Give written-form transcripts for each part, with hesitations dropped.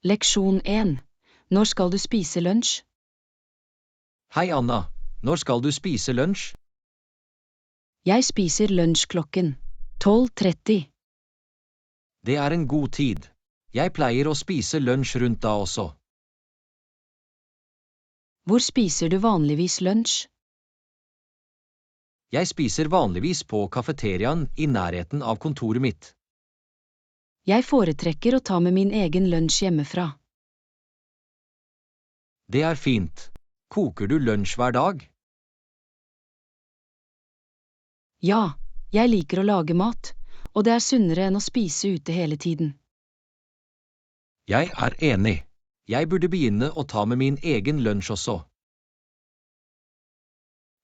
Leksjon 1. Når skal du spise lunsj? Hei Anna, når skal du spise lunsj? Jeg spiser lunsj klokken 12:30. Det er en god tid. Jeg pleier å spise lunsj rundt da også. Hvor spiser du vanligvis lunsj? Jeg spiser vanligvis på kafeteriaen i nærheten av kontoret mitt. Jeg foretrekker å ta med min egen lunsj hjemmefra. Det er fint. Koker du lunsj hver dag? Ja, jeg liker å lage mat, og det er sunnere enn å spise ute hele tiden. Jeg er enig. Jeg burde begynne å ta med min egen lunsj også.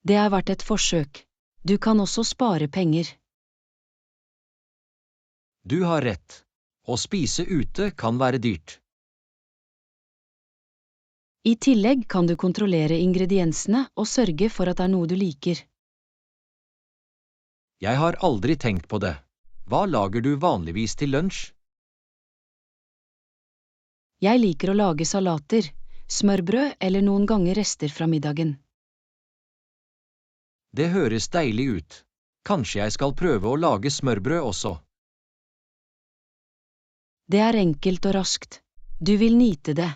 Det er verdt et forsøk. Du kan også spare penger. Du har rett. Å spise ute kan være dyrt. I tillegg kan du kontrollere ingrediensene og sørge for at det er noe du liker. Jeg har aldri tenkt på det. Hva lager du vanligvis til lunsj? Jeg liker å lage salater, smørbrød eller noen ganger rester fra middagen. Det høres deilig ut. Kanskje jeg skal prøve å lage smørbrød også. Det er enkelt og raskt. Du vil nyte det.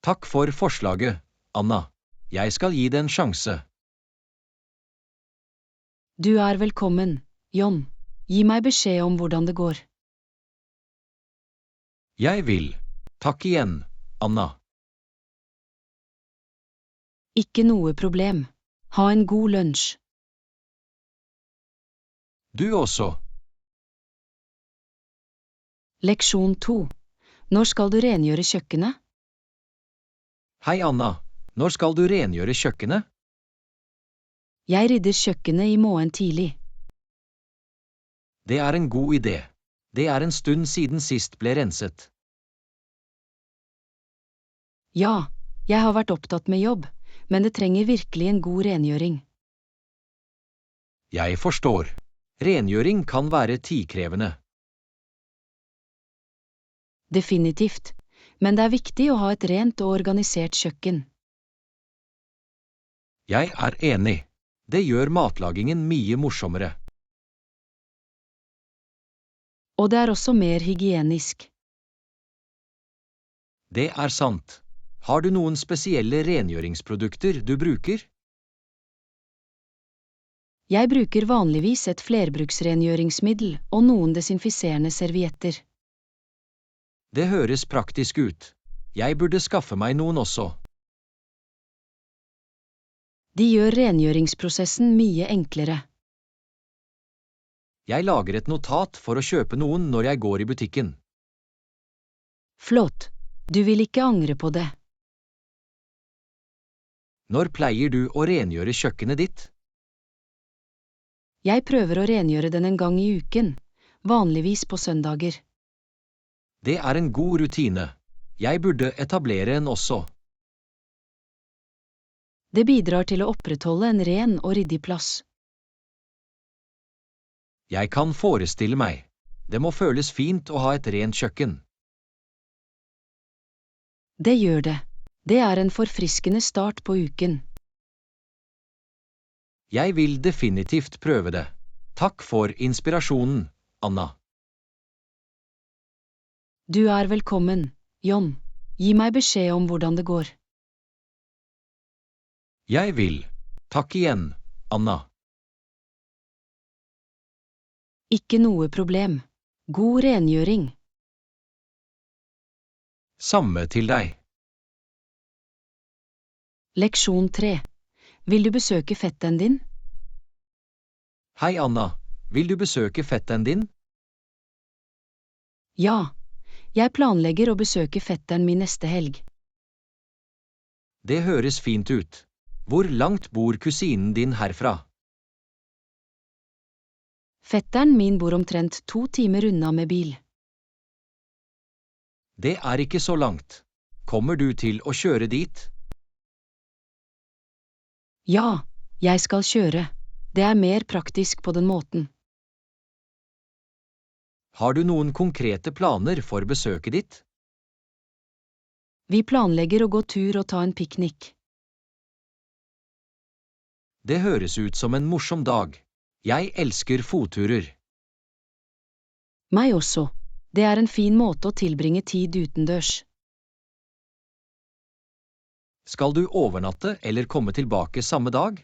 Takk for forslaget, Anna. Jeg skal gi det en sjanse. Du er velkommen, John. Gi meg beskjed om hvordan det går. Jeg vil. Takk igjen, Anna. Ikke noe problem. Ha en god lunsj. Du også. Leksjon 2. Når skal du rengjøre kjøkkenet? Hei Anna, når skal du rengjøre kjøkkenet? Jeg rydder kjøkkenet i morgen tidlig. Det er en god idé. Det er en stund siden sist ble renset. Ja, jeg har vært opptatt med jobb, men det trenger virkelig en god rengjøring. Jeg forstår. Rengjøring kan være tidkrevende. Definitivt, men det er viktig å ha et rent og organisert kjøkken. Jeg er enig. Det gjør matlagingen mye morsommere. Og det er også mer hygienisk. Det er sant. Har du noen spesielle rengjøringsprodukter du bruker? Jeg bruker vanligvis et flerbruksrengjøringsmiddel og noen desinfiserende servietter. Det høres praktisk ut. Jeg burde skaffe meg noen også. De gjør rengjøringsprosessen mye enklere. Jeg lager et notat for å kjøpe noen når jeg går i butikken. Flott. Du vil ikke angre på det. Når pleier du å rengjøre kjøkkenet ditt? Jeg prøver å rengjøre den en gang i uken, vanligvis på søndager. Det er en god rutine. Jeg burde etablere en også. Det bidrar til å opprettholde en ren og ryddig plass. Jeg kan forestille meg. Det må føles fint å ha et rent kjøkken. Det gjør det. Det er en forfriskende start på uken. Jeg vil definitivt prøve det. Takk for inspirasjonen, Anna. Du er velkommen, John. Gi meg beskjed om hvordan det går. Jeg vil. Takk igjen, Anna. Ikke noe problem. God rengjøring. Samme til deg. Leksjon 3. Vil du besøke fetteren din? Hei Anna, vil du besøke fetteren din? Ja, jeg planlegger å besøke fetteren min neste helg. Det høres fint ut. Hvor langt bor kusinen din herfra? Fetteren min bor omtrent 2 timer unna med bil. Det er ikke så langt. Kommer du til å kjøre dit? Ja, jeg skal kjøre. Det er mer praktisk på den måten. Har du noen konkrete planer for besøket ditt? Vi planlegger å gå tur og ta en piknik. Det høres ut som en morsom dag. Jeg elsker fotturer. Meg også. Det er en fin måte å tilbringe tid utendørs. Skal du overnatte eller komme tilbake samme dag?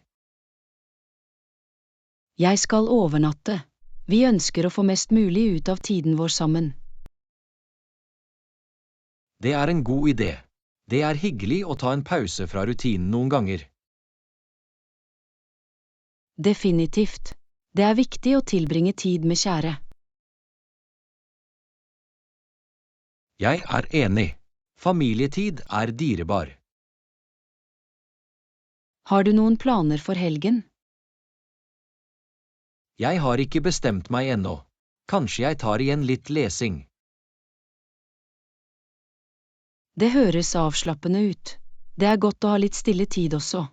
Jeg skal overnatte. Vi ønsker å få mest mulig ut av tiden vår sammen. Det er en god idé. Det er hyggelig å ta en pause fra rutinen noen ganger. Definitivt. Det er viktig å tilbringe tid med kjære. Jeg er enig. Familietid er dyrebar. Har du noen planer for helgen? Jeg har ikke bestemt meg ennå. Kanskje jeg tar igjen litt lesing. Det høres avslappende ut. Det er godt å ha litt stille tid også.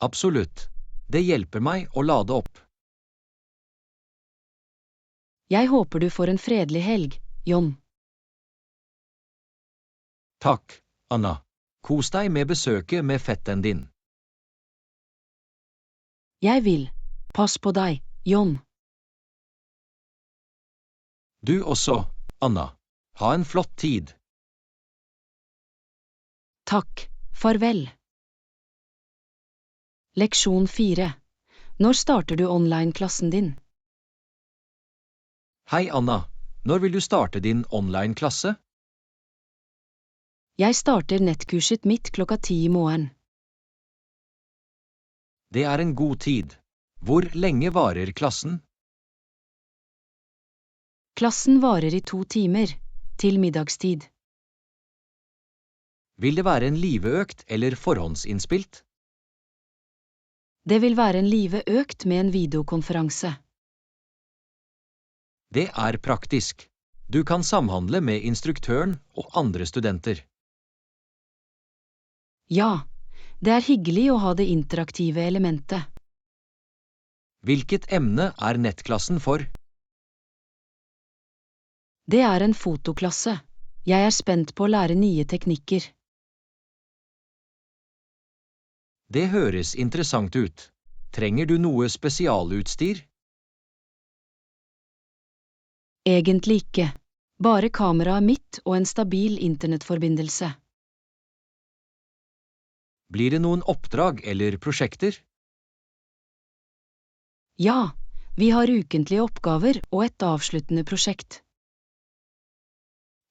Absolutt. Det hjelper meg å lade opp. Jeg håper du får en fredelig helg, John. Takk, Anna. Kos deg med besøket med fetteren din. Jeg vil. Pass på deg, John. Du også, Anna. Ha en flott tid. Takk, farvel. Leksjon 4. Når starter du online-klassen din? Hei, Anna. Når vil du starte din online-klasse? Jeg starter nettkurset mitt 10:00 i morgen. Det er en god tid. Hvor lenge varer klassen? Klassen varer i 2 timer, til middagstid. Vil det være en liveøkt eller forhåndsinnspilt? Det vil være en liveøkt med en videokonferanse. Det er praktisk. Du kan samhandle med instruktøren og andre studenter. Ja, det er hyggelig å ha det interaktive elementet. Hvilket emne er nettklassen for? Det er en fotoklasse. Jeg er spent på å lære nye teknikker. Det høres interessant ut. Trenger du noe spesialutstyr? Egentlig ikke. Bare kameraet mitt og en stabil internettforbindelse. Blir det noen oppdrag eller prosjekter? Ja, vi har ukentlige oppgaver og et avsluttende prosjekt.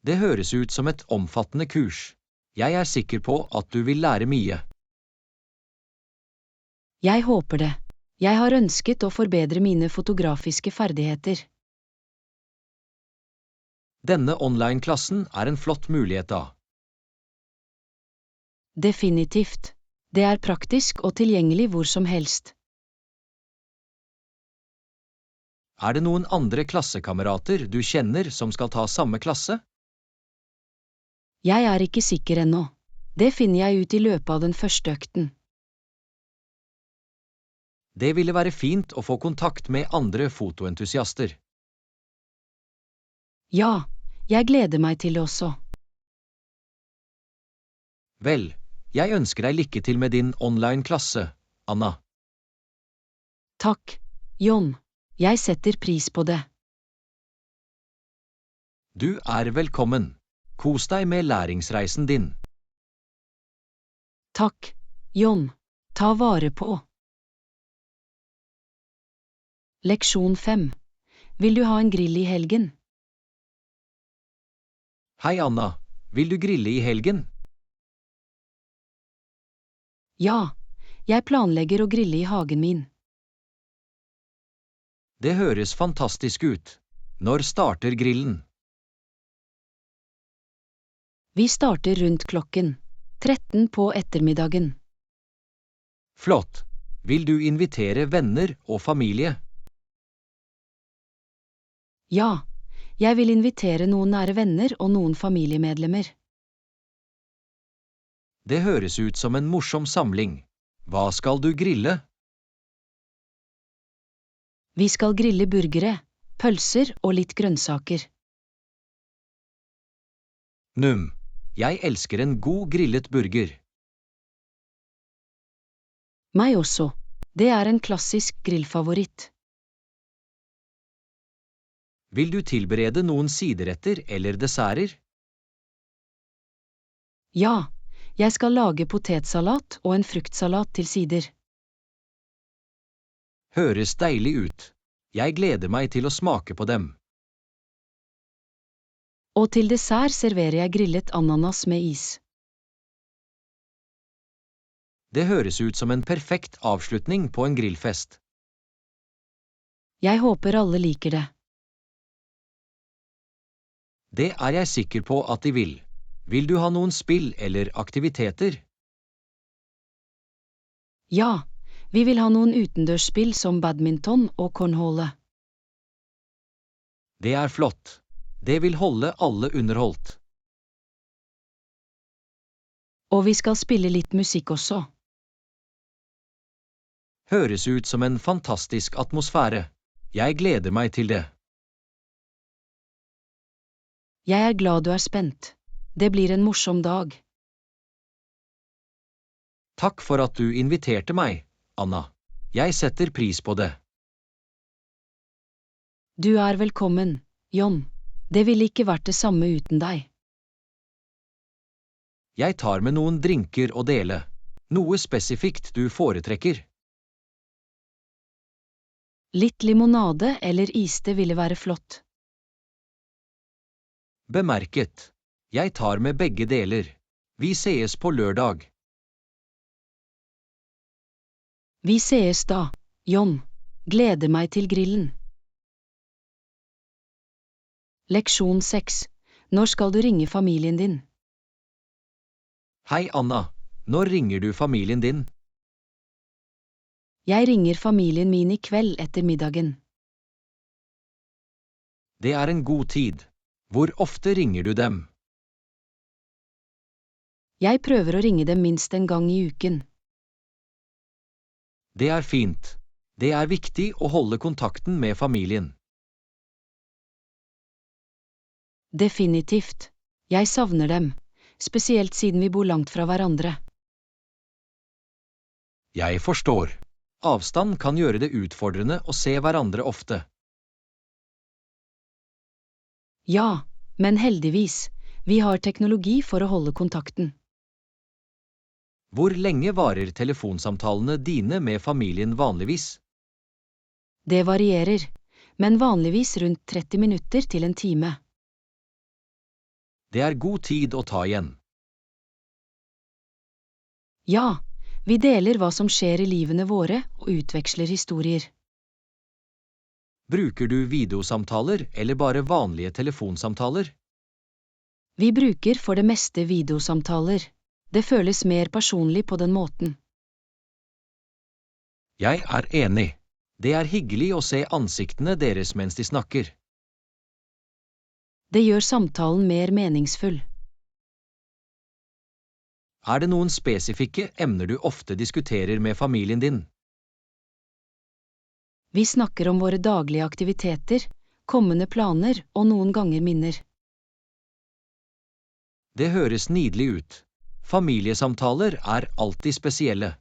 Det høres ut som et omfattende kurs. Jeg er sikker på at du vil lære mye. Jeg håper det. Jeg har ønsket å forbedre mine fotografiske ferdigheter. Denne online-klassen er en flott mulighet da. Definitivt. Det er praktisk og tilgjengelig hvor som helst. Er det noen andre klassekamerater du kjenner som skal ta samme klasse? Jeg er ikke sikker ennå. Det finner jeg ut i løpet av den første økten. Det ville være fint å få kontakt med andre fotoentusiaster. Ja, jeg gleder meg til det også. Vel, jeg ønsker deg lykke til med din online-klasse, Anna. Takk, John. Jeg setter pris på det. Du er velkommen. Kos deg med læringsreisen din. Takk, John. Ta vare på. Leksjon 5. Vil du ha en grill i helgen? Hei, Anna. Vil du grille i helgen? Ja, jeg planlegger å grille i hagen min. Det høres fantastisk ut. Når starter grillen? Vi starter rundt 13:00 på ettermiddagen. Flott. Vil du invitere venner og familie? Ja, jeg vil invitere noen nære venner og noen familiemedlemmer. Det høres ut som en morsom samling. Hva skal du grille? Vi skal grille burgere, pølser og litt grønnsaker. Jeg elsker en god grillet burger. Meg også. Det er en klassisk grillfavoritt. Vil du tilberede noen sideretter eller desserter? Ja, jeg skal lage potetsalat og en fruktsalat til sider. Høres deilig ut. Jeg gleder meg til å smake på dem. Og til dessert serverer jeg grillet ananas med is. Det høres ut som en perfekt avslutning på en grillfest. Jeg håper alle liker det. Det er jeg sikker på at de vil. Vil du ha noen spill eller aktiviteter? Ja, vi vil ha noen utendørsspill som badminton og cornhole. Det er flott. Det vil holde alle underholdt. Og vi skal spille litt musikk også. Høres ut som en fantastisk atmosfære. Jeg gleder meg til det. Jeg er glad du er spent. Det blir en morsom dag. Takk for at du inviterte meg, Anna. Jeg setter pris på det. Du er velkommen, John. Det ville ikke vært det samme uten deg. Jeg tar med noen drinker å dele. Noe spesifikt du foretrekker. Litt limonade eller iste ville være flott. Bemerket. Jeg tar med begge deler. Vi sees på lørdag. Vi sees da, John. Gleder meg til grillen. Leksjon 6. Når skal du ringe familien din? Hei, Anna. Når ringer du familien din? Jeg ringer familien min i kveld etter middagen. Det er en god tid. Hvor ofte ringer du dem? Jeg prøver å ringe dem minst en gang i uken. Det er fint. Det er viktig å holde kontakten med familien. Definitivt. Jeg savner dem, spesielt siden vi bor langt fra hverandre. Jeg forstår. Avstand kan gjøre det utfordrende å se hverandre ofte. Ja, men heldigvis, vi har teknologi for å holde kontakten. Hvor lenge varer telefonsamtalene dine med familien vanligvis? Det varierer, men vanligvis rundt 30 minutter til en time. Det er god tid å ta igjen. Ja, vi deler hva som skjer i livene våre og utveksler historier. Bruker du videosamtaler eller bare vanlige telefonsamtaler? Vi bruker for det meste videosamtaler. Det føles mer personlig på den måten. Jeg er enig. Det er hyggelig å se ansiktene deres mens de snakker. Det gjør samtalen mer meningsfull. Er det noen spesifikke emner du ofte diskuterer med familien din? Vi snakker om våre daglige aktiviteter, kommende planer og noen ganger minner. Det høres nydelig ut. Familiesamtaler er alltid spesielle.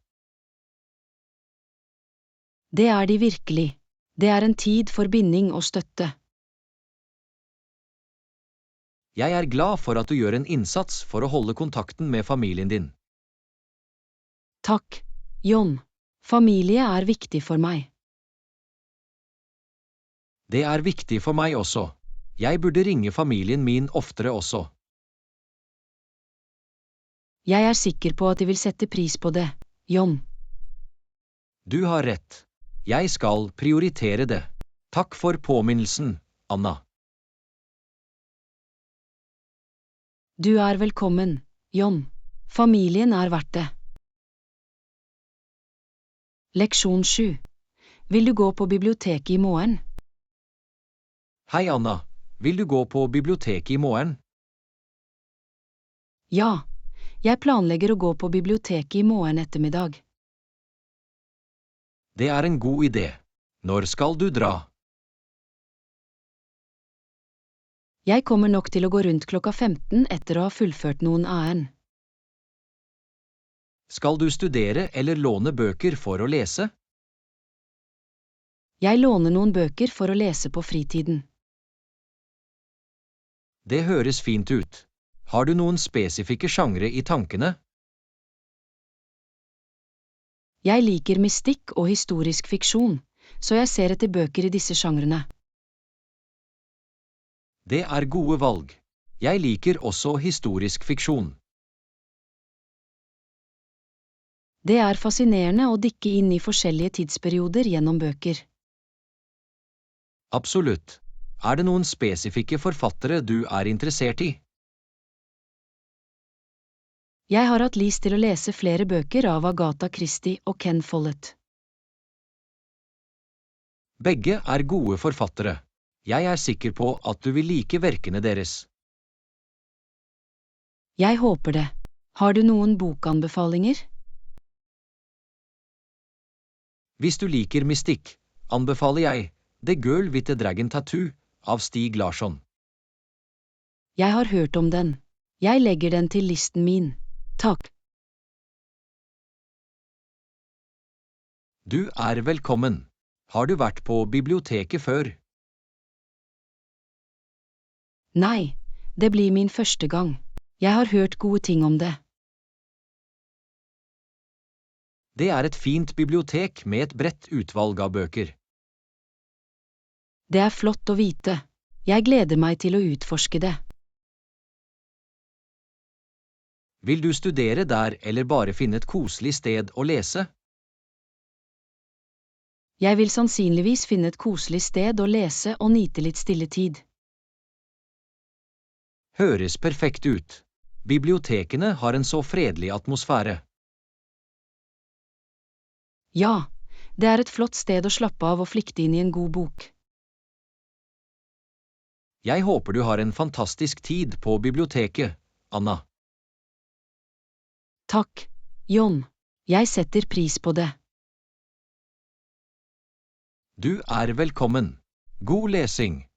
Det er de virkelig. Det er en tid for binding og støtte. Jeg er glad for at du gjør en innsats for å holde kontakten med familien din. Takk, John. Familie er viktig for meg. Det er viktig for meg også. Jeg burde ringe familien min oftere også. Jeg er sikker på at de vil sette pris på det, John. Du har rett. Jeg skal prioritere det. Takk for påminnelsen, Anna. Du er velkommen, John. Familien er verdt det. Leksjon 7. Vil du gå på biblioteket i morgen? Hei, Anna. Vil du gå på biblioteket i morgen? Ja, jeg planlegger å gå på biblioteket i morgen ettermiddag. Det er en god idé. Når skal du dra? Jeg kommer nok til å gå rundt klokka 15 etter å ha fullført noen ærend. Skal du studere eller låne bøker for å lese? Jeg låner noen bøker for å lese på fritiden. Det høres fint ut. Har du noen spesifikke sjangre i tankene? Jeg liker mystikk og historisk fiksjon, så jeg ser etter bøker i disse sjangrene. Det er gode valg. Jeg liker også historisk fiksjon. Det er fascinerende å dykke inn i forskjellige tidsperioder gjennom bøker. Absolutt. Er det noen spesifikke forfattere du er interessert i? Jeg har hatt lyst til å lese flere bøker av Agatha Christie og Ken Follett. Begge er gode forfattere. Jeg er sikker på at du vil like verkene deres. Jeg håper det. Har du noen bokanbefalinger? Hvis du liker mystikk, anbefaler jeg The Girl with the Dragon Tattoo av Stieg Larsson. Jeg har hørt om den. Jeg legger den til listen min. Takk. Du er velkommen. Har du vært på biblioteket før? Nei, det blir min første gang. Jeg har hørt gode ting om det. Det er et fint bibliotek med et bredt utvalg av bøker. Det er flott å vite. Jeg gleder meg til å utforske det. Vil du studere der eller bare finne et koselig sted å lese? Jeg vil sannsynligvis finne et koselig sted å lese og nyte litt stilletid. Høres perfekt ut. Bibliotekene har en så fredelig atmosfære. Ja, det er et flott sted å slappe av og flykte inn i en god bok. Jeg håper du har en fantastisk tid på biblioteket, Anna. Takk, John. Jeg setter pris på det. Du er velkommen. God lesing.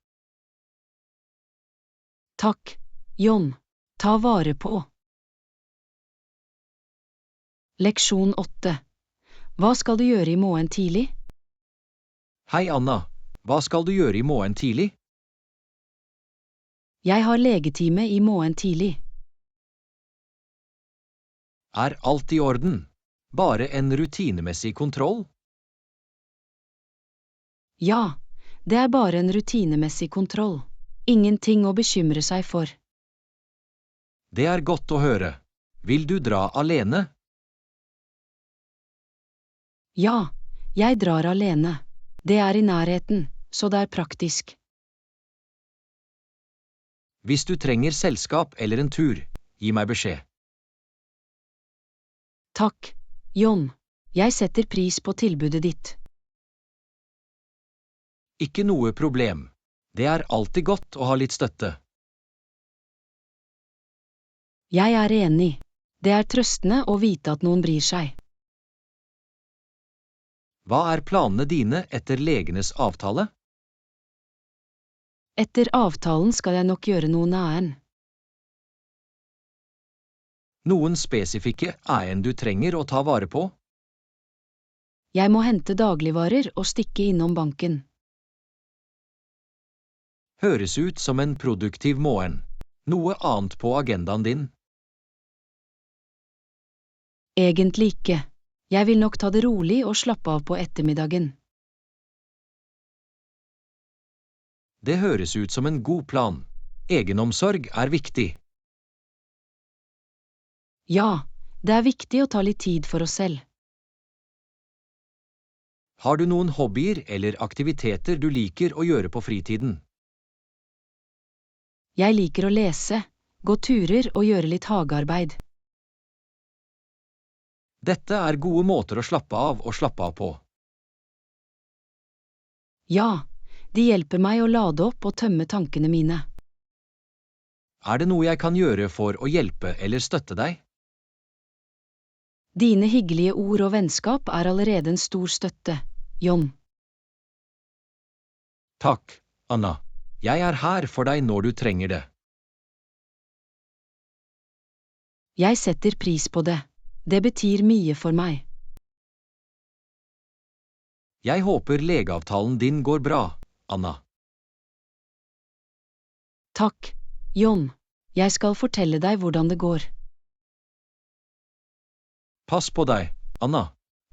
Takk, John. Ta vare på. Leksjon 8. Hva skal du gjøre i morgen tidlig? Hei, Anna. Hva skal du gjøre i morgen tidlig? Jeg har legetime i morgen tidlig. Er alt i orden? Bare en rutinemessig kontroll? Ja, det er bare en rutinemessig kontroll. Ingenting å bekymre seg for. Det er godt å høre. Vil du dra alene? Ja, jeg drar alene. Det er i nærheten, så det er praktisk. Hvis du trenger selskap eller en tur, gi meg beskjed. Takk, John. Jeg setter pris på tilbudet ditt. Ikke noe problem. Det er alltid godt å ha litt støtte. Jeg er enig. Det er trøstende å vite at noen bryr seg. Hva er planene dine etter legenes avtale? Etter avtalen skal jeg nok gjøre noen ærend. Noen spesifikke ærend du trenger å ta vare på? Jeg må hente dagligvarer og stikke innom banken. Høres ut som en produktiv morgen. Noe annet på agendaen din? Egentlig ikke. Jeg vil nok ta det rolig og slappe av på ettermiddagen. Det høres ut som en god plan. Egenomsorg er viktig. Ja, det er viktig å ta litt tid for oss selv. Har du noen hobbyer eller aktiviteter du liker å gjøre på fritiden? Jeg liker å lese, gå turer og gjøre litt hagearbeid. Dette er gode måter å slappe av på. Ja, de hjelper meg å lade opp og tømme tankene mine. Er det noe jeg kan gjøre for å hjelpe eller støtte deg? Dine hyggelige ord og vennskap er allerede en stor støtte, John. Takk, Anna. Jeg er her for deg når du trenger det. Jeg setter pris på det. Det betyr mye for meg. Jeg håper legeavtalen din går bra, Anna. Takk, John. Jeg skal fortelle deg hvordan det går. Pass på deg, Anna.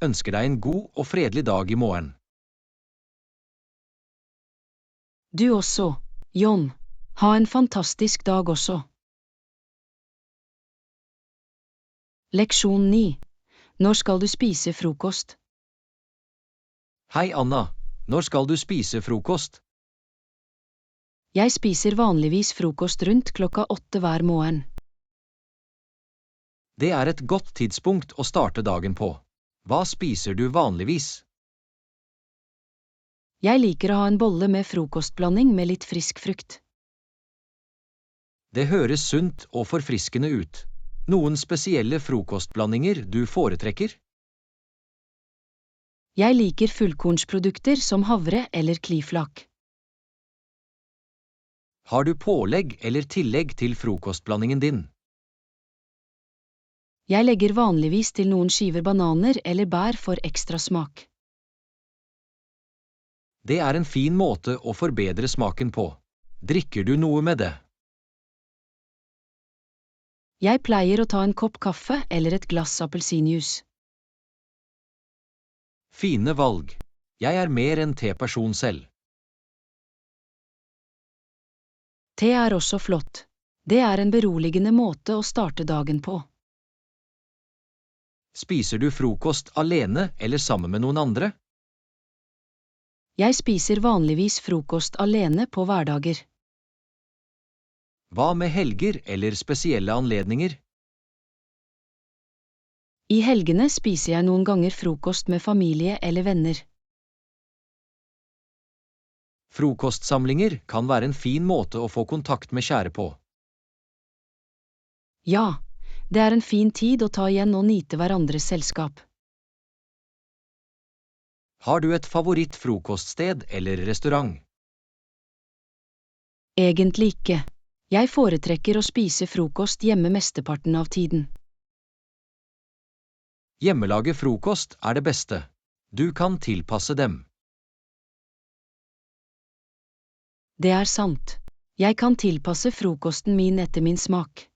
Ønsker deg en god og fredelig dag i morgen. Du også, John. Ha en fantastisk dag også. Leksjon 9. Når skal du spise frokost? Hei, Anna. Når skal du spise frokost? Jeg spiser vanligvis frokost rundt klokka 8 hver morgen. Det er et godt tidspunkt å starte dagen på. Hva spiser du vanligvis? Jeg liker å ha en bolle med frokostblanding med litt frisk frukt. Det høres sunt og forfriskende ut. Noen spesielle frokostblandinger du foretrekker? Jeg liker fullkornsprodukter som havre eller kliflak. Har du pålegg eller tillegg til frokostblandingen din? Jeg legger vanligvis til noen skiver bananer eller bær for ekstra smak. Det er en fin måte å forbedre smaken på. Drikker du noe med det? Jeg pleier å ta en kopp kaffe eller et glass appelsinjuice. Fine valg. Jeg er mer en te-person selv. Te er også flott. Det er en beroligende måte å starte dagen på. Spiser du frokost alene eller sammen med noen andre? Jeg spiser vanligvis frokost alene på hverdager. Hva med helger eller spesielle anledninger? I helgene spiser jeg noen ganger frokost med familie eller venner. Frokostsamlinger kan være en fin måte å få kontakt med kjære på. Ja, det er en fin tid å ta igjen og nyte hverandres selskap. Har du et favoritt-frokoststed eller restaurant? Egentlig ikke. Jeg foretrekker å spise frokost hjemme mesteparten av tiden. Hjemmelaget frokost er det beste. Du kan tilpasse dem. Det er sant. Jeg kan tilpasse frokosten min etter min smak.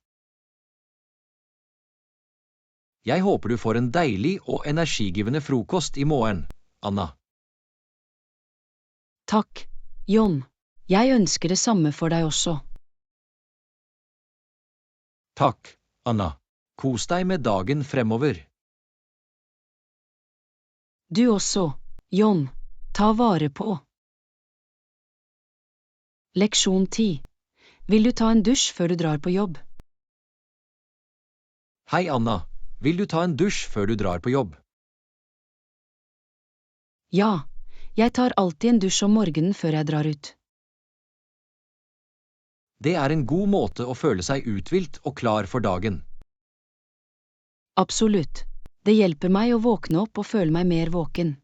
Jeg håper du får en deilig og energigivende frokost i morgen, Anna. Takk, John. Jeg ønsker det samme for deg også. Takk, Anna. Kos deg med dagen fremover. Du også, John. Ta vare på. Leksjon 10. Vil du ta en dusj før du drar på jobb? Hei, Anna. Vil du ta en dusj før du drar på jobb? Ja, jeg tar alltid en dusj om morgenen før jeg drar ut. Det er en god måte å føle seg uthvilt og klar for dagen. Absolutt. Det hjelper meg å våkne opp og føle meg mer våken.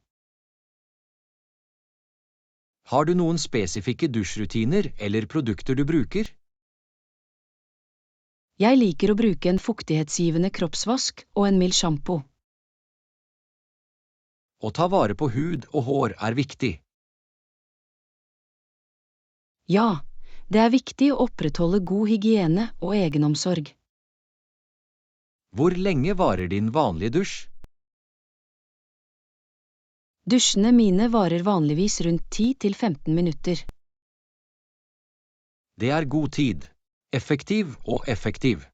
Har du noen spesifikke dusjrutiner eller produkter du bruker? Jeg liker å bruke en fuktighetsgivende kroppsvask og en mild shampoo. Å ta vare på hud og hår er viktig. Ja, det er viktig å opprettholde god hygiene og egenomsorg. Hvor lenge varer din vanlige dusj? Dusjene mine varer vanligvis rundt 10–15 minutter. Det er god tid. Effektiv og effektiv.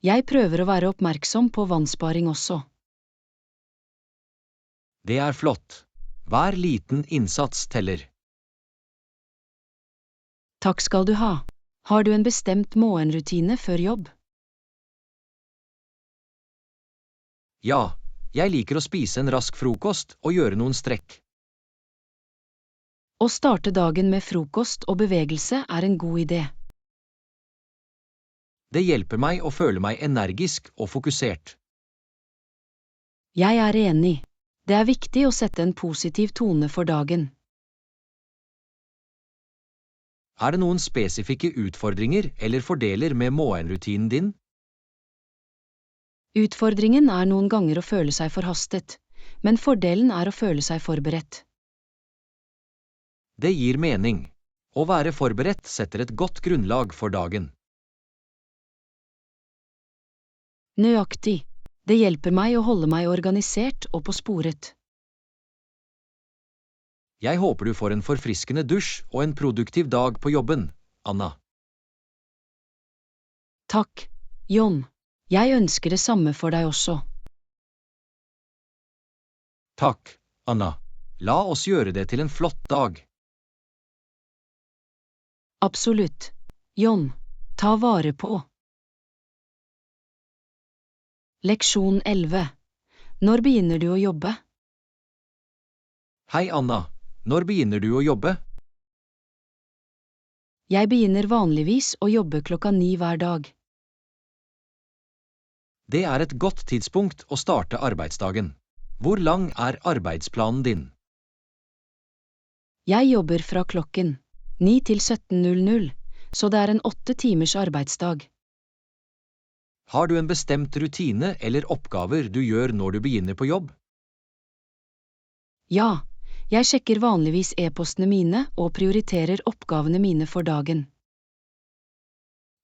Jeg prøver å være oppmerksom på vannsparing også. Det er flott. Hver liten innsats teller. Takk skal du ha. Har du en bestemt morgenrutine før jobb? Ja, jeg liker å spise en rask frokost og gjøre noen strekk. Å starte dagen med frokost og bevegelse er en god idé. Det hjelper meg å føle meg energisk og fokusert. Jeg er enig. Det er viktig å sette en positiv tone for dagen. Er det noen spesifikke utfordringer eller fordeler med morgenrutinen din? Utfordringen er noen ganger å føle seg forhastet, men fordelen er å føle seg forberedt. Det gir mening. Å være forberedt setter et godt grunnlag for dagen. Nøyaktig. Det hjelper meg å holde meg organisert og på sporet. Jeg håper du får en forfriskende dusj og en produktiv dag på jobben, Anna. Takk, John. Jeg ønsker det samme for deg også. Takk, Anna. La oss gjøre det til en flott dag. Absolutt. John, ta vare på. Leksjon 11. Når begynner du å jobbe? Hei, Anna. Når begynner du å jobbe? Jeg begynner vanligvis å jobbe 9:00 hver dag. Det er et godt tidspunkt å starte arbeidsdagen. Hvor lang er arbeidsplanen din? Jeg jobber fra 9 til 17:00, så det er en 8 timers arbeidsdag. Har du en bestemt rutine eller oppgaver du gjør når du begynner på jobb? Ja, jeg sjekker vanligvis e-postene mine og prioriterer oppgavene mine for dagen.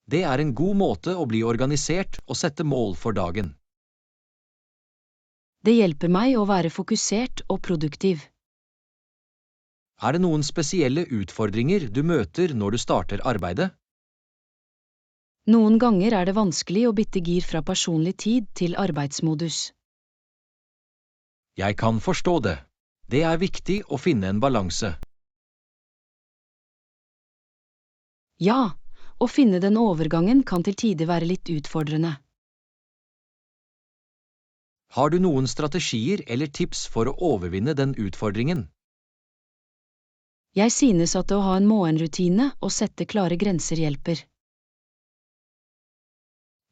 Det er en god måte å bli organisert og sette mål for dagen. Det hjelper meg å være fokusert og produktiv. Er det noen spesielle utfordringer du møter når du starter arbeidet? Noen ganger er det vanskelig å bytte gir fra personlig tid til arbeidsmodus. Jeg kan forstå det. Det er viktig å finne en balanse. Ja, å finne den overgangen kan til tider være litt utfordrende. Har du noen strategier eller tips for å overvinne den utfordringen? Jeg synes at å ha en morgenrutine og sette klare grenser hjelper.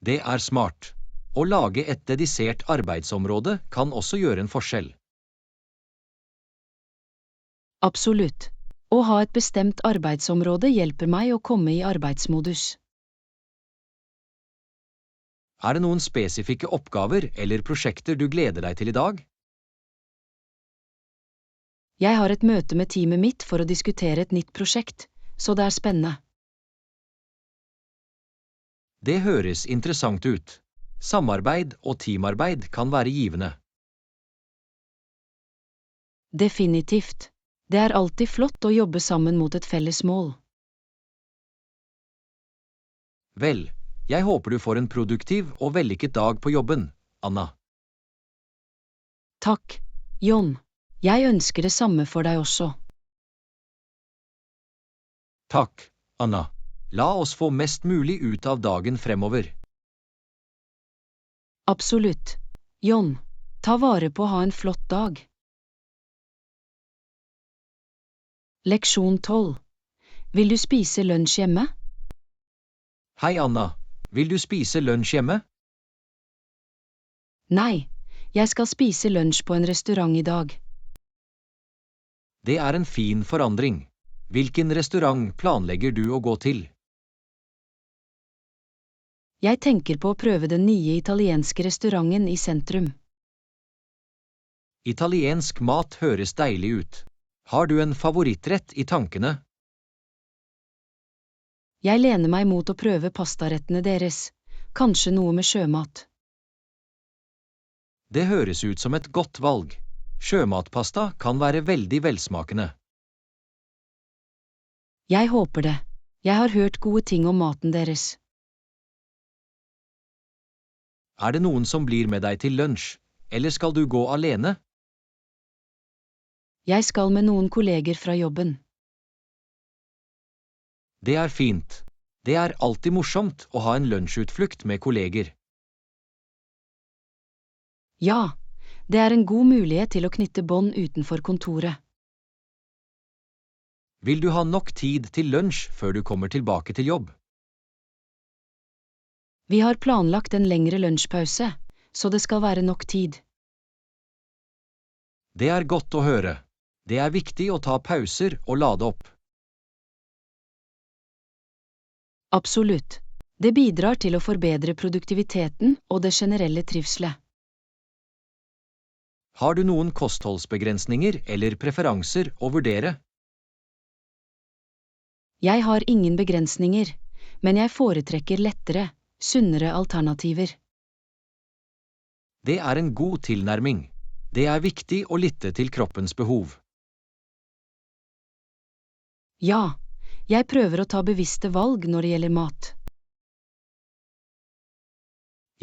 Det er smart. Å lage et dedisert arbeidsområde kan også gjøre en forskjell. Absolutt. Å ha et bestemt arbeidsområde hjelper meg å komme i arbeidsmodus. Er det noen spesifikke oppgaver eller prosjekter du gleder deg til i dag? Jeg har et møte med teamet mitt for å diskutere et nytt prosjekt, så det er spennende. Det høres interessant ut. Samarbeid og teamarbeid kan være givende. Definitivt. Det er alltid flott å jobbe sammen mot et felles mål. Vel, jeg håper du får en produktiv og vellykket dag på jobben, Anna. Takk, John. Jeg ønsker det samme for deg også. Takk, Anna. La oss få mest mulig ut av dagen fremover. Absolutt. John, ta vare på å ha en flott dag. Leksjon 12. Vil du spise lunsj hjemme? Hei, Anna. Vil du spise lunsj hjemme? Nei, jeg skal spise lunsj på en restaurant i dag. Det er en fin forandring. Hvilken restaurant planlegger du å gå til? Jeg tenker på å prøve den nye italienske restauranten i sentrum. Italiensk mat høres deilig ut. Har du en favorittrett i tankene? Jeg lener meg mot å prøve pastarettene deres, kanskje noe med sjømat. Det høres ut som et godt valg. Sjømatpasta kan være veldig velsmakende. Jeg håper det. Jeg har hørt gode ting om maten deres. Er det noen som blir med deg til lunsj, eller skal du gå alene? Jeg skal med noen kolleger fra jobben. Det er fint. Det er alltid morsomt å ha en lunsjutflukt med kolleger. Ja, det er en god mulighet til å knytte bånd utenfor kontoret. Vil du ha nok tid til lunsj før du kommer tilbake til jobb? Vi har planlagt en lengre lunsjpause, så det skal være nok tid. Det er godt å høre. Det er viktig å ta pauser og lade opp. Absolutt. Det bidrar til å forbedre produktiviteten og det generelle trivselet. Har du noen kostholdsbegrensninger eller preferanser å vurdere? Jeg har ingen begrensninger, men jeg foretrekker lettere, sunnere alternativer. Det er en god tilnærming. Det er viktig å lytte til kroppens behov. Ja, jeg prøver å ta bevisste valg når det gjelder mat.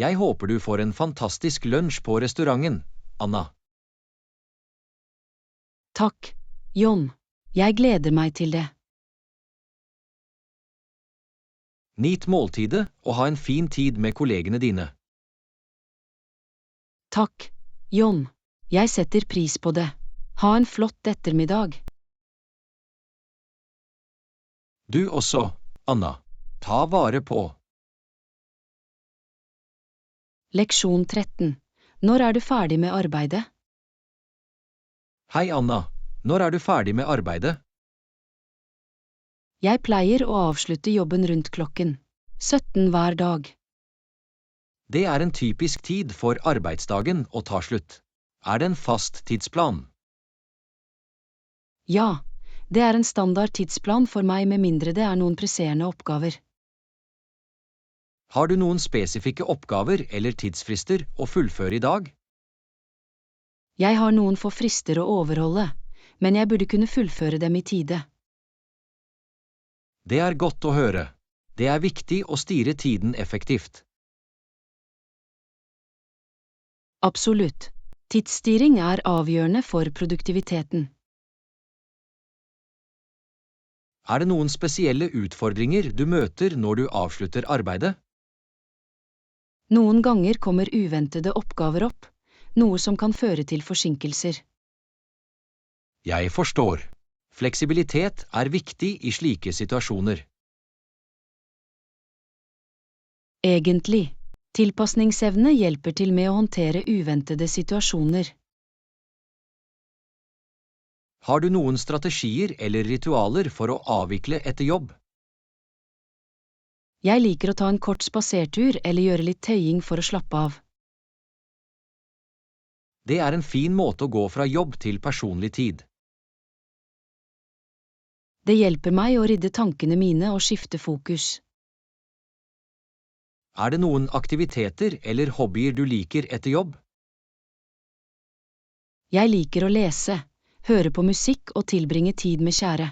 Jeg håper du får en fantastisk lunsj på restauranten, Anna. Takk, John. Jeg gleder meg til det. Nyt måltidet og ha en fin tid med kollegene dine. Takk, John. Jeg setter pris på det. Ha en flott ettermiddag. Du også, Anna. Ta vare på. Leksjon 13. Når er du ferdig med arbeidet? Hei, Anna. Når er du ferdig med arbeidet? Jeg pleier å avslutte jobben rundt klokken 17 hver dag. Det er en typisk tid for arbeidsdagen å ta slutt. Er det en fast tidsplan? Ja, det er en standard tidsplan for meg med mindre det er noen presserende oppgaver. Har du noen spesifikke oppgaver eller tidsfrister å fullføre i dag? Jeg har noen få frister å overholde, men jeg burde kunne fullføre dem i tide. Det er godt å høre. Det er viktig å styre tiden effektivt. Absolutt. Tidsstyring er avgjørende for produktiviteten. Er det noen spesielle utfordringer du møter når du avslutter arbeidet? Noen ganger kommer uventede oppgaver opp, noe som kan føre til forsinkelser. Jeg forstår. Fleksibilitet er viktig i slike situasjoner. Egentlig. Tilpasningsevne hjelper til med å håndtere uventede situasjoner. Har du noen strategier eller ritualer for å avvikle etter jobb? Jeg liker å ta en kort spasertur eller gjøre litt tøying for å slappe av. Det er en fin måte å gå fra jobb til personlig tid. Det hjelper meg å rydde tankene mine og skifte fokus. Er det noen aktiviteter eller hobbyer du liker etter jobb? Jeg liker å lese, høre på musikk og tilbringe tid med kjære.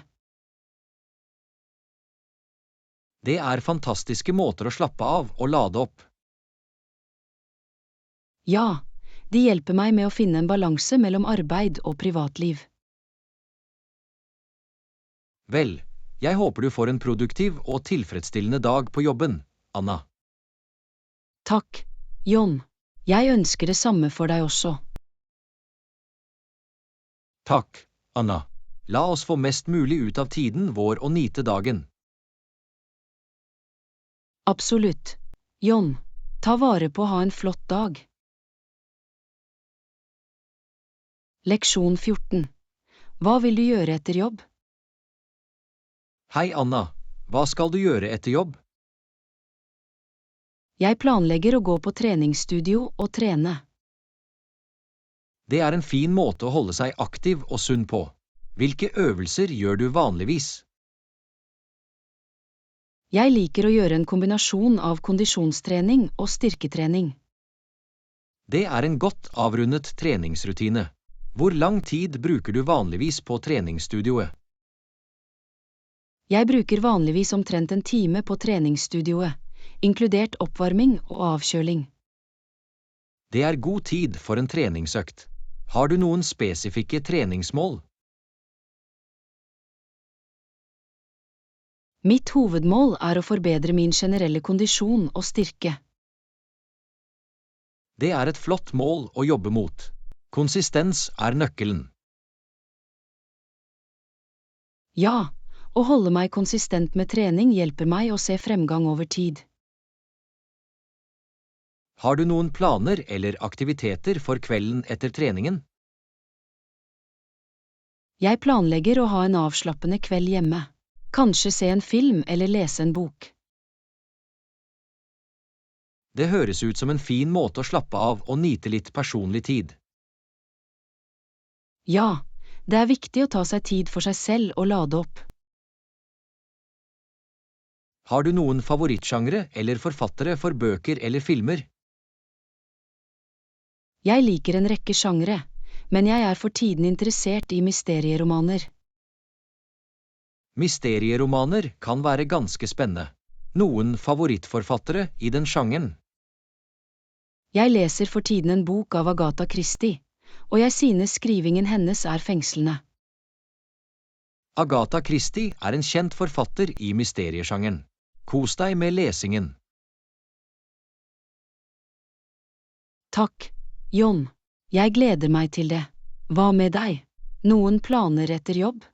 Det er fantastiske måter å slappe av og lade opp. Ja, de hjelper meg med å finne en balanse mellom arbeid og privatliv. Vel, jeg håper du får en produktiv og tilfredsstillende dag på jobben, Anna. Takk, John. Jeg ønsker det samme for deg også. Takk, Anna. La oss få mest mulig ut av tiden vår og nyte dagen. Absolutt. John, ta vare på å ha en flott dag. Leksjon 14. Hva vil du gjøre etter jobb? Hei, Anna. Hva skal du gjøre etter jobb? Jeg planlegger å gå på treningsstudio og trene. Det er en fin måte å holde seg aktiv og sunn på. Hvilke øvelser gjør du vanligvis? Jeg liker å gjøre en kombinasjon av kondisjonstrening og styrketrening. Det er en godt avrundet treningsrutine. Hvor lang tid bruker du vanligvis på treningsstudioet? Jeg bruker vanligvis omtrent en time på treningsstudioet, inkludert oppvarming og avkjøling. Det er god tid for en treningsøkt. Har du noen spesifikke treningsmål? Mitt hovedmål er å forbedre min generelle kondisjon og styrke. Det er et flott mål å jobbe mot. Konsistens er nøkkelen. Ja, å holde meg konsistent med trening hjelper meg å se fremgang over tid. Har du noen planer eller aktiviteter for kvelden etter treningen? Jeg planlegger å ha en avslappende kveld hjemme. Kanskje se en film eller lese en bok. Det høres ut som en fin måte å slappe av og nyte litt personlig tid. Ja, det er viktig å ta seg tid for seg selv og lade opp. Har du noen favorittsjangre eller forfattere for bøker eller filmer? Jeg liker en rekke sjangre, men jeg er for tiden interessert i mysterieromaner. Mysterieromaner kan være ganske spennende. Noen favorittforfattere i den sjangeren? Jeg leser for tiden en bok av Agatha Christie, og jeg synes skrivingen hennes er fengslende. Agatha Christie er en kjent forfatter i mysteriesjangeren. Kos deg med lesingen. Takk, John. Jeg gleder meg til det. Hva med deg? Noen planer etter jobb?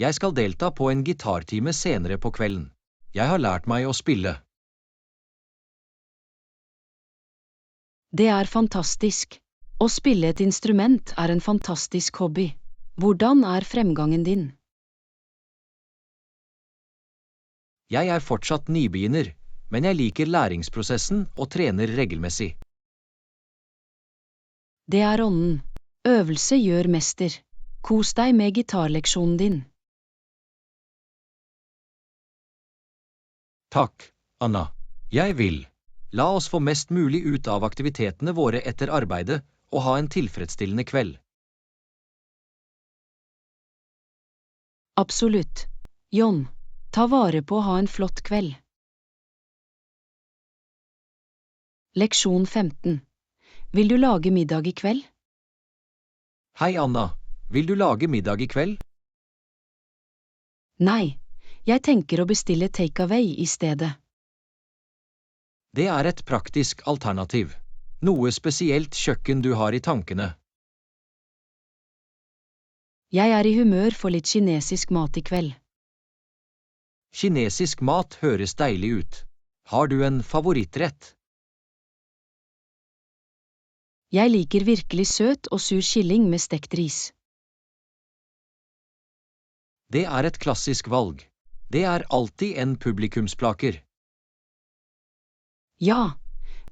Jeg skal delta på en gitartime senere på kvelden. Jeg har lært meg å spille. Det er fantastisk. Å spille et instrument er en fantastisk hobby. Hvordan er fremgangen din? Jeg er fortsatt nybegynner, men jeg liker læringsprosessen og trener regelmessig. Det er ånden. Øvelse gjør mester. Kos deg med gitarleksjonen din. Takk, Anna. Jeg vil. La oss få mest mulig ut av aktivitetene våre etter arbeidet og ha en tilfredsstillende kveld. Absolutt. John, ta vare på å ha en flott kveld. Leksjon 15. Vil du lage middag i kveld? Hei, Anna. Vil du lage middag i kveld? Nei, jeg tenker å bestille takeaway i stedet. Det er et praktisk alternativ. Noe spesielt kjøkken du har i tankene. Jeg er i humør for litt kinesisk mat i kveld. Kinesisk mat høres deilig ut. Har du en favorittrett? Jeg liker virkelig søt og sur kylling med stekt ris. Det er et klassisk valg. Det er alltid en publikumsplaker. Ja,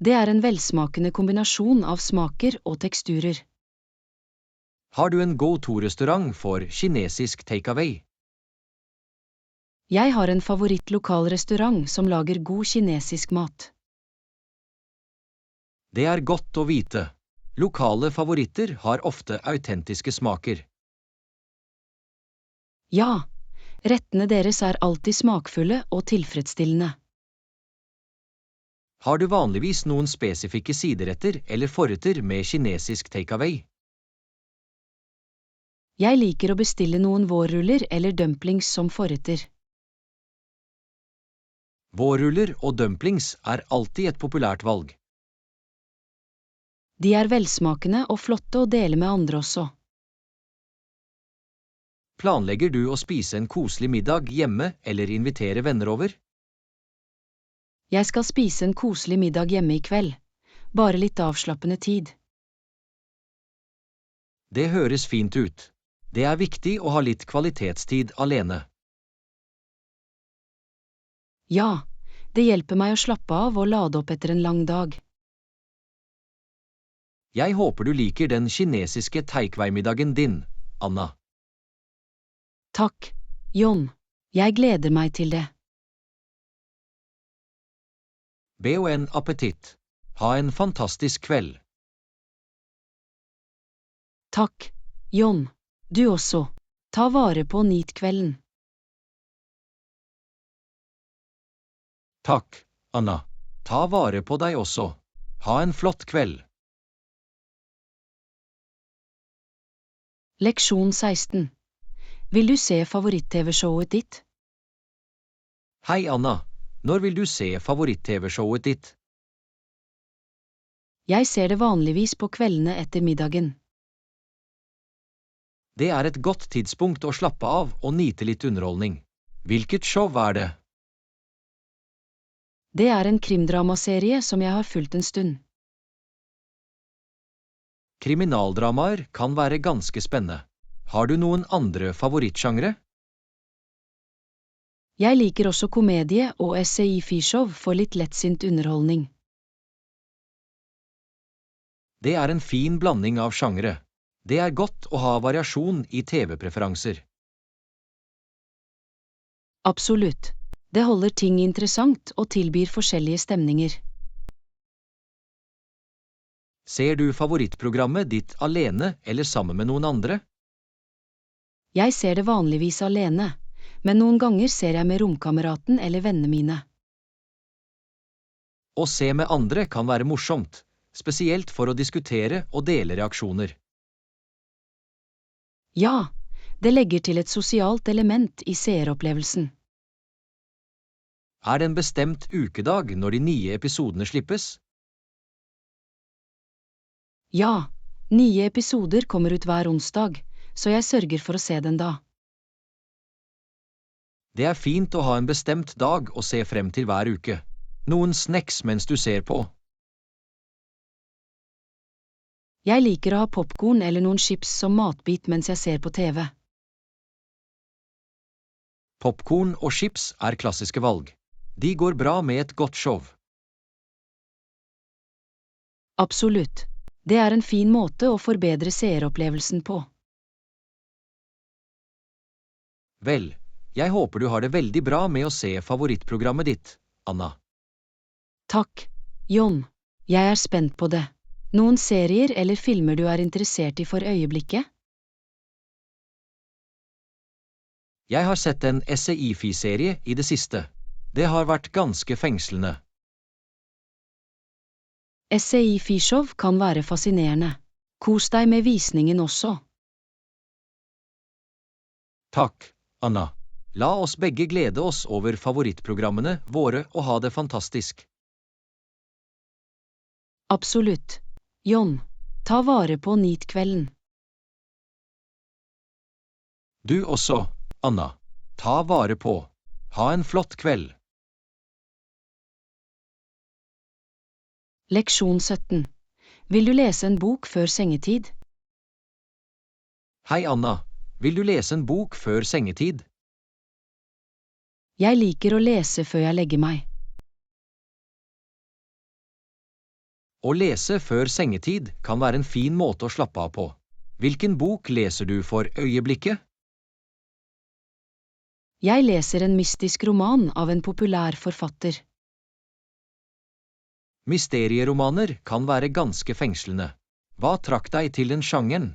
det er en velsmakende kombinasjon av smaker og teksturer. Har du en go-to-restaurant for kinesisk takeaway? Jeg har en favorittlokal restaurant som lager god kinesisk mat. Det er godt å vite. Lokale favoritter har ofte autentiske smaker. Ja, rettene deres er alltid smakfulle og tilfredsstillende. Har du vanligvis noen spesifikke sideretter eller forretter med kinesisk takeaway? Jeg liker å bestille noen vårruller eller dumplings som forretter. Vårruller og dumplings er alltid et populært valg. De er velsmakende og flotte å dele med andre også. Planlegger du å spise en koselig middag hjemme eller invitere venner over? Jeg skal spise en koselig middag hjemme i kveld. Bare litt avslappende tid. Det høres fint ut. Det er viktig å ha litt kvalitetstid alene. Ja, det hjelper meg å slappe av og lade opp etter en lang dag. Jeg håper du liker den kinesiske takeaway-middagen din, Anna. Takk, John. Jeg gleder meg til det. Bon appétit. Ha en fantastisk kveld. Takk, John. Du også. Ta vare på og nyt kvelden. Takk, Anna. Ta vare på deg også. Ha en flott kveld. Leksjon 16. Vil du se favoritt-TV-showet ditt? Hei, Anna. Når vil du se favoritt-TV-showet ditt? Jeg ser det vanligvis på kveldene etter middagen. Det er et godt tidspunkt å slappe av og nyte litt underholdning. Hvilket show er det? Det er en krimdramaserie som jeg har fulgt en stund. Kriminaldramaer kan være ganske spennende. Har du noen andre favorittsjangre? Jeg liker også komedie og sci-fi-show for litt lettsint underholdning. Det er en fin blanding av sjangre. Det er godt å ha variasjon i TV-preferanser. Absolutt. Det holder ting interessant og tilbyr forskjellige stemninger. Ser du favorittprogrammet ditt alene eller sammen med noen andre? Jeg ser det vanligvis alene, men noen ganger ser jeg med romkameraten eller vennene mine. Å se med andre kan være morsomt, spesielt for å diskutere og dele reaksjoner. Ja, det legger til et sosialt element i seeropplevelsen. Er det en bestemt ukedag når de nye episodene slippes? Ja, 9 episoder kommer ut hver onsdag, så jeg sørger for å se den da. Det er fint å ha en bestemt dag å se frem til hver uke. Noen snacks mens du ser på. Jeg liker å ha popcorn eller noen chips som matbit mens jeg ser på TV. Popcorn og chips er klassiske valg. De går bra med et godt show. Absolutt. Det er en fin måte å forbedre seeropplevelsen på. Vel, jeg håper du har det veldig bra med å se favorittprogrammet ditt, Anna. Takk, John. Jeg er spent på det. Noen serier eller filmer du er interessert i for øyeblikket? Jeg har sett en sci-fi-serie i det siste. Det har vært ganske fengslende. Sci-fi-show kan være fascinerende. Kos deg med visningen også. Takk, Anna. La oss begge glede oss over favorittprogrammene våre og ha det fantastisk. Absolutt. John, ta vare på og nyt kvelden. Du også, Anna. Ta vare på. Ha en flott kveld. Leksjon 17. Vil du lese en bok før sengetid? Hei, Anna. Vil du lese en bok før sengetid? Jeg liker å lese før jeg legger meg. Å lese før sengetid kan være en fin måte å slappe av på. Hvilken bok leser du for øyeblikket? Jeg leser en mystisk roman av en populær forfatter. Mysterieromaner kan være ganske fengslende. Hva trakk deg til den sjangeren?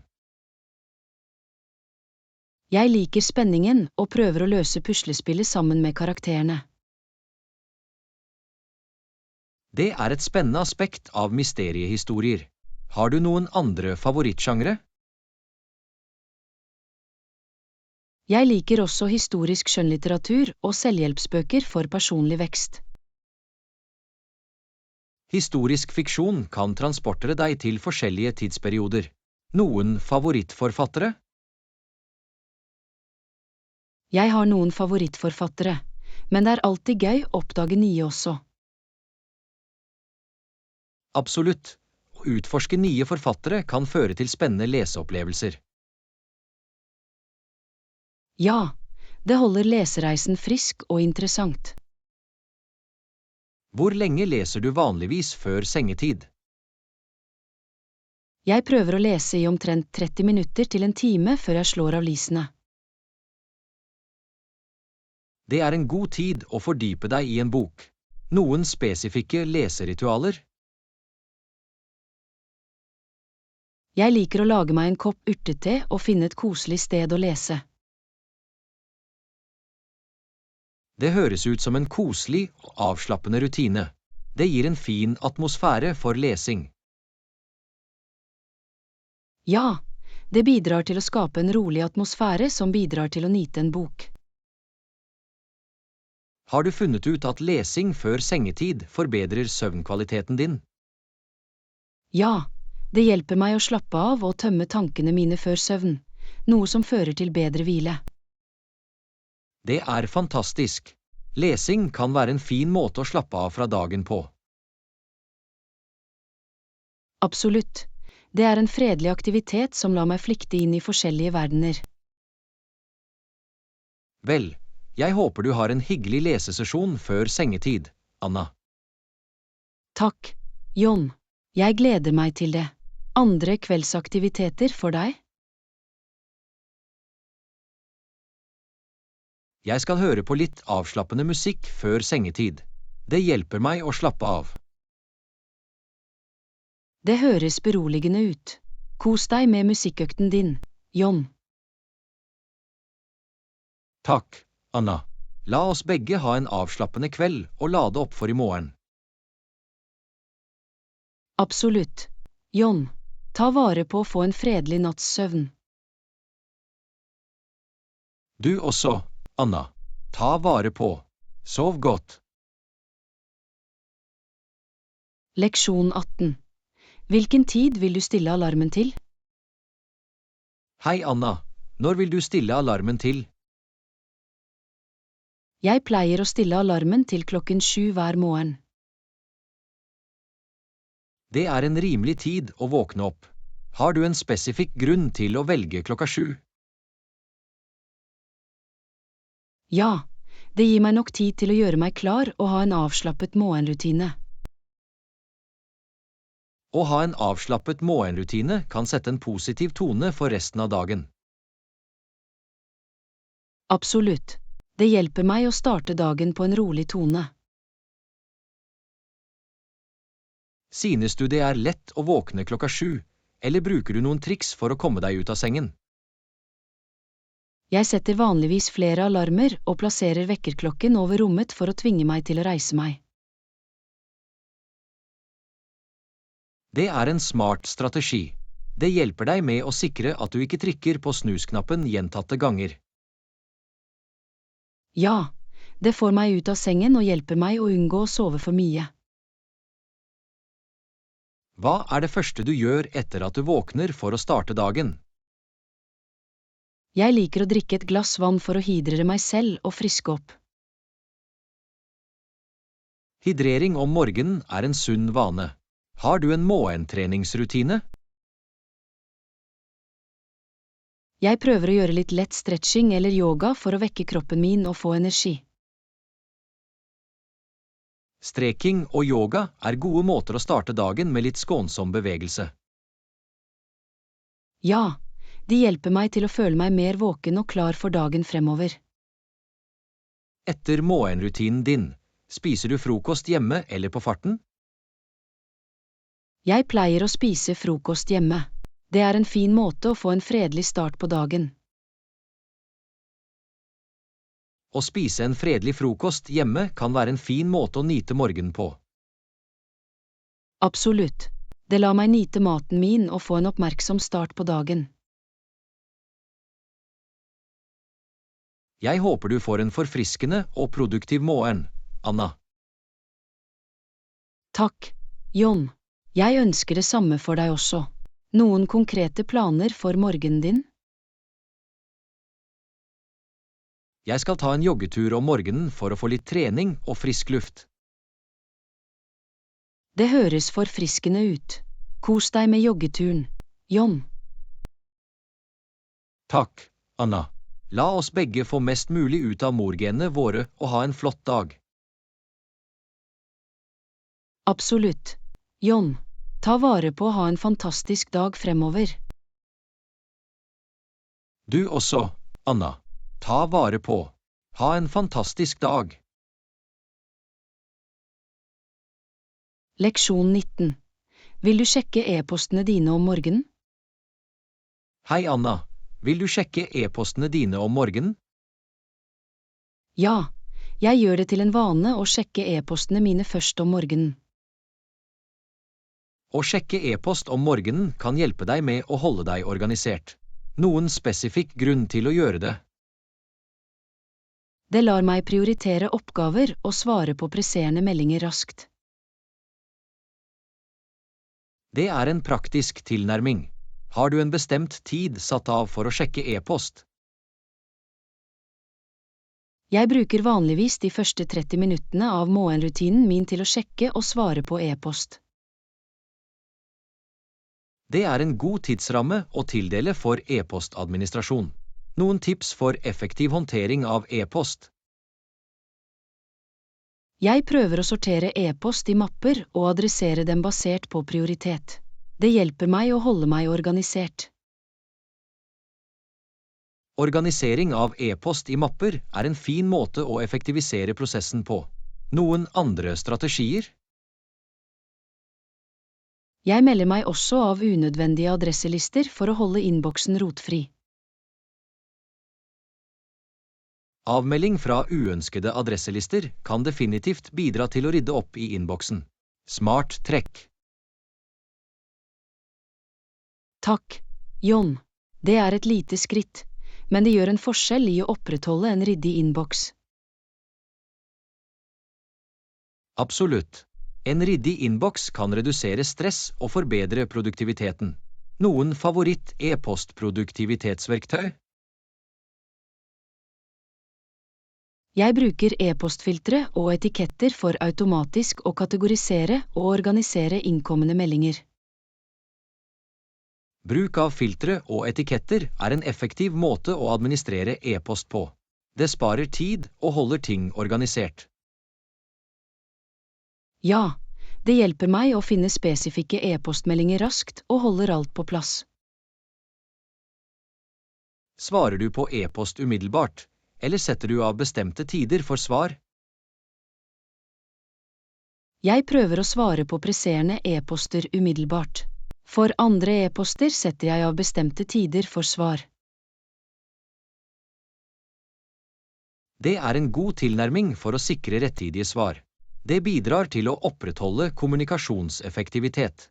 Jeg liker spenningen og prøver å løse puslespillet sammen med karakterene. Det er et spennende aspekt av mysteriehistorier. Har du noen andre favorittsjangre? Jeg liker også historisk skjønnlitteratur og selvhjelpsbøker for personlig vekst. Historisk fiksjon kan transportere deg til forskjellige tidsperioder. Noen favorittforfattere? Jeg har noen favorittforfattere, men det er alltid gøy å oppdage nye også. Absolutt. Å utforske nye forfattere kan føre til spennende leseopplevelser. Ja, det holder lesereisen frisk og interessant. Hvor lenge leser du vanligvis før sengetid? Jeg prøver å lese i omtrent 30 minutter til en time før jeg slår av lysene. Det er en god tid å fordype deg i en bok. Noen spesifikke leseritualer? Jeg liker å lage meg en kopp urtete og finne et koselig sted å lese. Det høres ut som en koselig og avslappende rutine. Det gir en fin atmosfære for lesing. Ja, det bidrar til å skape en rolig atmosfære som bidrar til å nyte en bok. Har du funnet ut at lesing før sengetid forbedrer søvnkvaliteten din? Ja, det hjelper meg å slappe av og tømme tankene mine før søvn, noe som fører til bedre hvile. Det er fantastisk. Lesing kan være en fin måte å slappe av fra dagen på. Absolutt. Det er en fredelig aktivitet som lar meg flykte inn i forskjellige verdener. Vel, jeg håper du har en hyggelig lesesesjon før sengetid, Anna. Takk, John. Jeg gleder meg til det. Andre kveldsaktiviteter for deg? Jeg skal høre på litt avslappende musikk før sengetid. Det hjelper meg å slappe av. Det høres beroligende ut. Kos deg med musikkøkten din, John. Takk, Anna. La oss begge ha en avslappende kveld og lade opp for i morgen. Absolutt. John, ta vare på å få en fredelig natts søvn. Du også, Anna. Ta vare på. Sov godt. Leksjon 18. Hvilken tid vil du stille alarmen til? Hei, Anna. Når vil du stille alarmen til? Jeg pleier å stille alarmen til 7:00 hver morgen. Det er en rimelig tid å våkne opp. Har du en spesifikk grunn til å velge 7:00? Ja, det gir meg nok tid til å gjøre meg klar og ha en avslappet morgenrutine. Å ha en avslappet morgenrutine kan sette en positiv tone for resten av dagen. Absolutt. Det hjelper meg å starte dagen på en rolig tone. Synes du det er lett å våkne 7:00, eller bruker du noen triks for å komme deg ut av sengen? Jeg setter vanligvis flere alarmer og plasserer vekkerklokken over rommet for å tvinge meg til å reise meg. Det er en smart strategi. Det hjelper deg med å sikre at du ikke trykker på snusknappen gjentatte ganger. Ja, det får meg ut av sengen og hjelper meg å unngå å sove for mye. Hva er det første du gjør etter at du våkner for å starte dagen? Jeg liker å drikke et glass vann for å hydrere meg selv og friske opp. Hydrering om morgenen er en sunn vane. Har du en morgentreningsrutine? Jeg prøver å gjøre litt lett stretching eller yoga for å vekke kroppen min og få energi. Streking og yoga er gode måter å starte dagen med litt skånsom bevegelse. Ja, de hjelper meg til å føle meg mer våken og klar for dagen fremover. Etter morgenrutinen din, spiser du frokost hjemme eller på farten? Jeg pleier å spise frokost hjemme. Det er en fin måte å få en fredelig start på dagen. Å spise en fredelig frokost hjemme kan være en fin måte å nyte morgenen på. Absolutt. Det lar meg nyte maten min og få en oppmerksom start på dagen. Jeg håper du får en forfriskende og produktiv morgen, Anna. Takk, John. Jeg ønsker det samme for deg også. Noen konkrete planer for morgenen din? Jeg skal ta en joggetur om morgenen for å få litt trening og frisk luft. Det høres forfriskende ut. Kos deg med joggeturen, John. Takk, Anna. La oss begge få mest mulig ut av morgenene våre og ha en flott dag. Absolutt. John, ta vare på å ha en fantastisk dag fremover. Du også, Anna. Ta vare på. Ha en fantastisk dag. Leksjon 19. Vil du sjekke e-postene dine om morgenen? Hei, Anna. Vil du sjekke e-postene dine om morgenen? Ja, jeg gjør det til en vane å sjekke e-postene mine først om morgenen. Å sjekke e-post om morgenen kan hjelpe deg med å holde deg organisert. Noen spesifikk grunn til å gjøre det? Det lar meg prioritere oppgaver og svare på presserende meldinger raskt. Det er en praktisk tilnærming. Har du en bestemt tid satt av for å sjekke e-post? Jeg bruker vanligvis de første 30 minuttene av morgenrutinen min til å sjekke og svare på e-post. Det er en god tidsramme å tildele for e-postadministrasjon. Noen tips for effektiv håndtering av e-post. Jeg prøver å sortere e-post i mapper og adressere dem basert på prioritet. Det hjelper meg å holde meg organisert. Organisering av e-post i mapper er en fin måte å effektivisere prosessen på. Noen andre strategier? Jeg melder meg også av unødvendige adresselister for å holde innboksen rotfri. Avmelding fra uønskede adresselister kan definitivt bidra til å rydde opp i innboksen. Smart trekk. Takk, John. Det er et lite skritt, men det gjør en forskjell i å opprettholde en ryddig innboks. Absolutt. En ryddig innboks kan redusere stress og forbedre produktiviteten. Noen favoritt e-postproduktivitetsverktøy? Jeg bruker e-postfiltre og etiketter for automatisk å kategorisere og organisere innkommende meldinger. Bruk av filtre og etiketter er en effektiv måte å administrere e-post på. Det sparer tid og holder ting organisert. Ja, det hjelper meg å finne spesifikke e-postmeldinger raskt og holder alt på plass. Svarer du på e-post umiddelbart, eller setter du av bestemte tider for svar? Jeg prøver å svare på presserende e-poster umiddelbart. For andre e-poster setter jeg av bestemte tider for svar. Det er en god tilnærming for å sikre rettidige svar. Det bidrar til å opprettholde kommunikasjonseffektivitet.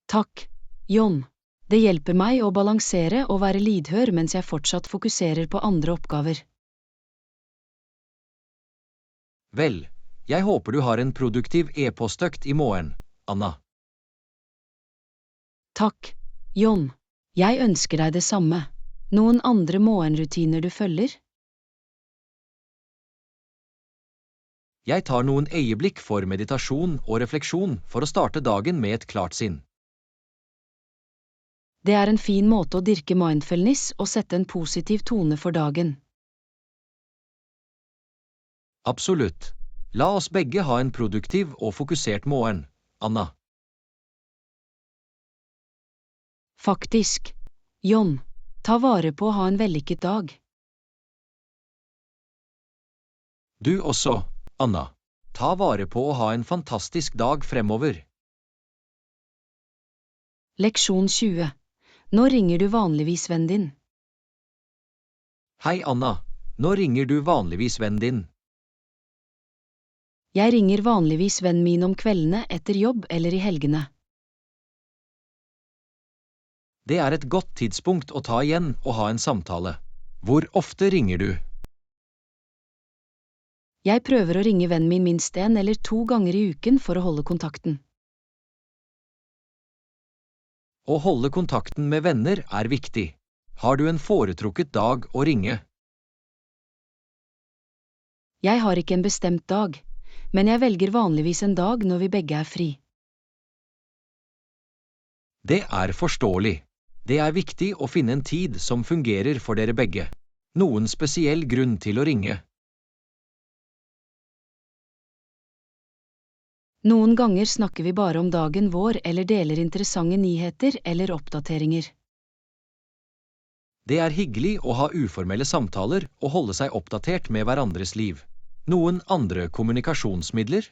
Takk, John. Det hjelper meg å balansere og være lydhør mens jeg fortsatt fokuserer på andre oppgaver. Vel, jeg håper du har en produktiv e-postøkt i morgen, Anna. Takk, John. Jeg ønsker deg det samme. Noen andre morgenrutiner du følger? Jeg tar noen øyeblikk for meditasjon og refleksjon for å starte dagen med et klart sinn. Det er en fin måte å dyrke mindfulness og sette en positiv tone for dagen. Absolutt. La oss begge ha en produktiv og fokusert morgen, Anna. Faktisk. John, ta vare på å ha en vellykket dag. Du også, Anna. Ta vare på å ha en fantastisk dag fremover. Leksjon 20. Nå ringer du vanligvis vennen din. Hei, Anna. Nå ringer du vanligvis vennen din. Jeg ringer vanligvis vennen min om kveldene etter jobb eller i helgene. Det er et godt tidspunkt å ta igjen og ha en samtale. Hvor ofte ringer du? Jeg prøver å ringe vennen min minst 1 eller 2 ganger i uken for å holde kontakten. Å holde kontakten med venner er viktig. Har du en foretrukket dag å ringe? Jeg har ikke en bestemt dag, men jeg velger vanligvis en dag når vi begge er fri. Det er forståelig. Det er viktig å finne en tid som fungerer for dere begge. Noen spesiell grunn til å ringe? Noen ganger snakker vi bare om dagen vår eller deler interessante nyheter eller oppdateringer. Det er hyggelig å ha uformelle samtaler og holde seg oppdatert med hverandres liv. Noen andre kommunikasjonsmidler?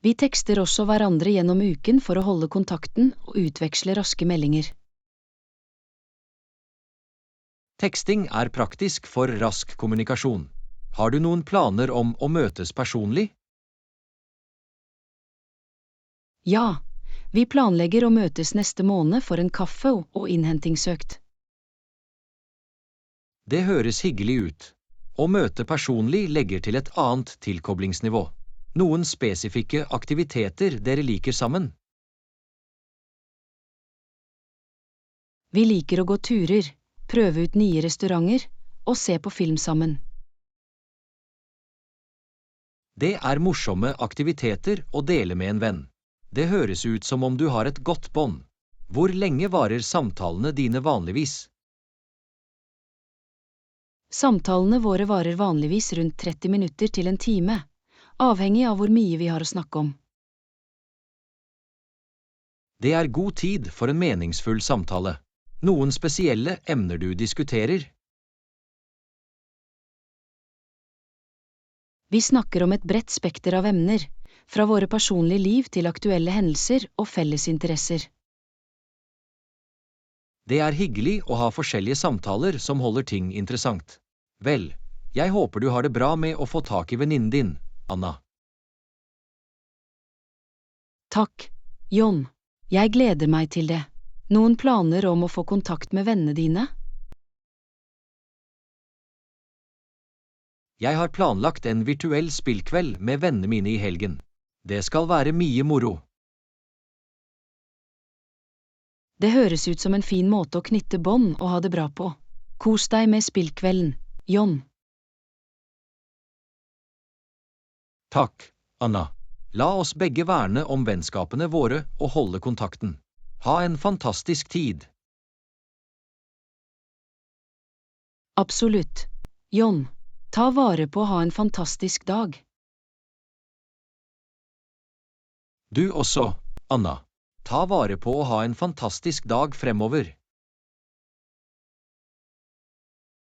Vi tekster også hverandre gjennom uken for å holde kontakten og utveksle raske meldinger. Teksting er praktisk for rask kommunikasjon. Har du noen planer om å møtes personlig? Ja, vi planlegger å møtes neste måned for en kaffe og innhentingsøkt. Det høres hyggelig ut. Å møte personlig legger til et annet tilkoblingsnivå. Noen spesifikke aktiviteter dere liker sammen? Vi liker å gå turer, prøve ut nye restauranter og se på film sammen. Det er morsomme aktiviteter å dele med en venn. Det høres ut som om du har et godt bånd. Hvor lenge varer samtalene dine vanligvis? Samtalene våre varer vanligvis rundt 30 minutter til en time, avhengig av hvor mye vi har å snakke om. Det er god tid for en meningsfull samtale. Noen spesielle emner du diskuterer? Vi snakker om et bredt spekter av emner, fra våre personlige liv til aktuelle hendelser og felles interesser. Det er hyggelig å ha forskjellige samtaler som holder ting interessant. Vel, jeg håper du har det bra med å få tak i venninnen din, Anna. Takk, John. Jeg gleder meg til det. Noen planer om å få kontakt med vennene dine? Jeg har planlagt en virtuell spillkveld med vennene mine i helgen. Det skal være mye moro. Det høres ut som en fin måte å knytte bånd og ha det bra på. Kos deg med spillkvelden, John. Takk, Anna. La oss begge verne om vennskapene våre og holde kontakten. Ha en fantastisk tid. Absolutt. John, ta vare på å ha en fantastisk dag. Du også, Anna. Ta vare på å ha en fantastisk dag fremover.